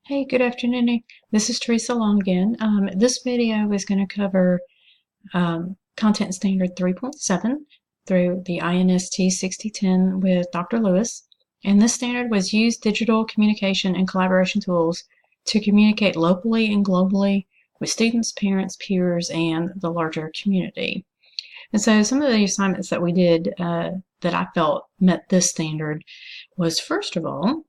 Hey, good afternoon. This is Teresa Long again. This video is going to cover Content Standard 3.7 through the INST 6010 with Dr. Lewis. And this standard was use digital communication and collaboration tools to communicate locally and globally with students, parents, peers, and the larger community. And so some of the assignments that we did that I felt met this standard was, first of all,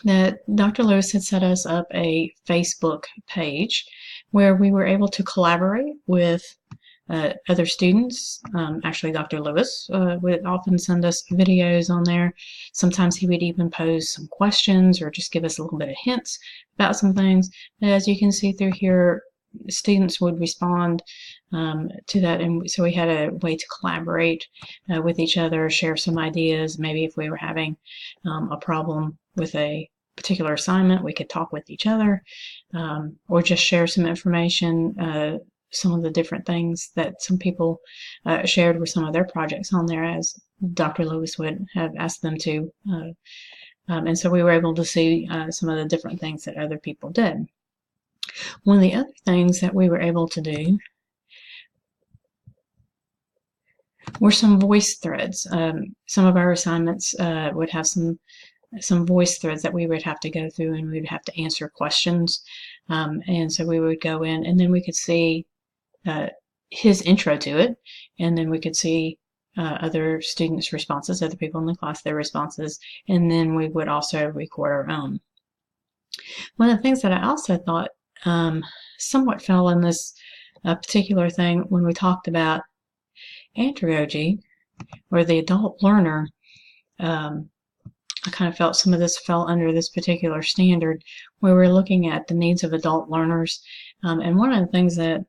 that Dr. Lewis had set us up a Facebook page where we were able to collaborate with other students. Actually, Dr. Lewis would often send us videos on there. Sometimes he would even pose some questions or just give us a little bit of hints about some things. And as you can see through here, students would respond to that, and so we had a way to collaborate with each other, share some ideas. Maybe if we were having a problem with a particular assignment, we could talk with each other, or just share some information, some of the different things that some people shared with some of their projects on there, as Dr. Lewis would have asked them to. And so we were able to see some of the different things that other people did. One of the other things that we were able to do were some voice threads. Some of our assignments would have some voice threads that we would have to go through, and we would have to answer questions. And so we would go in, and then we could see his intro to it, and then we could see other students' responses, other people in the class, their responses, and then we would also record our own. One of the things that I also thought somewhat fell in this particular thing when we talked about andragogy, or the adult learner. I kind of felt some of this fell under this particular standard, where we're looking at the needs of adult learners. And one of the things that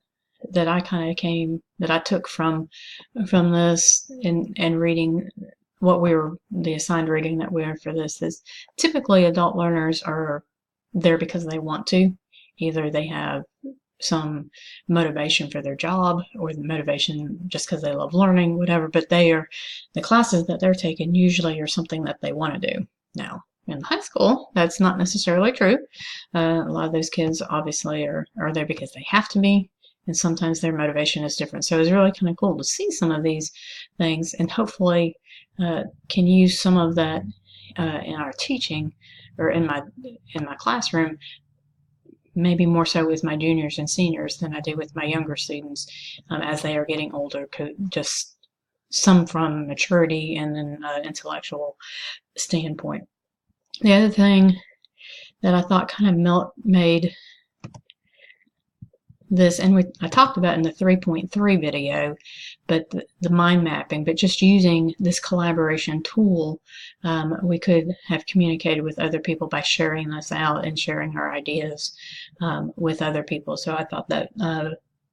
I took from this and reading the assigned reading that we are for this, is typically adult learners are there because they want to. Either they have some motivation for their job, or the motivation just because they love learning, whatever, but the classes that they're taking usually are something that they want to do. Now, in high school, that's not necessarily true. A lot of those kids obviously are there because they have to be, and sometimes their motivation is different. So it's really kind of cool to see some of these things, and hopefully can use some of that in our teaching, or in my classroom, maybe more so with my juniors and seniors than I do with my younger students, as they are getting older, just some from maturity and then intellectual standpoint. The other thing that I thought kind of made this, and I talked about in the 3.3 video, but the mind mapping, but just using this collaboration tool, we could have communicated with other people by sharing this out and sharing our ideas with other people. So I thought that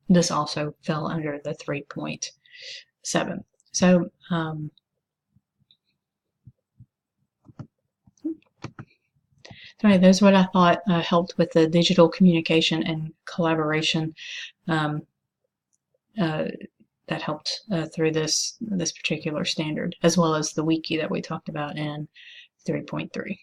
this also fell under the 3.7. So those are what I thought helped with the digital communication and collaboration that helped through this particular standard, as well as the wiki that we talked about in 3.3.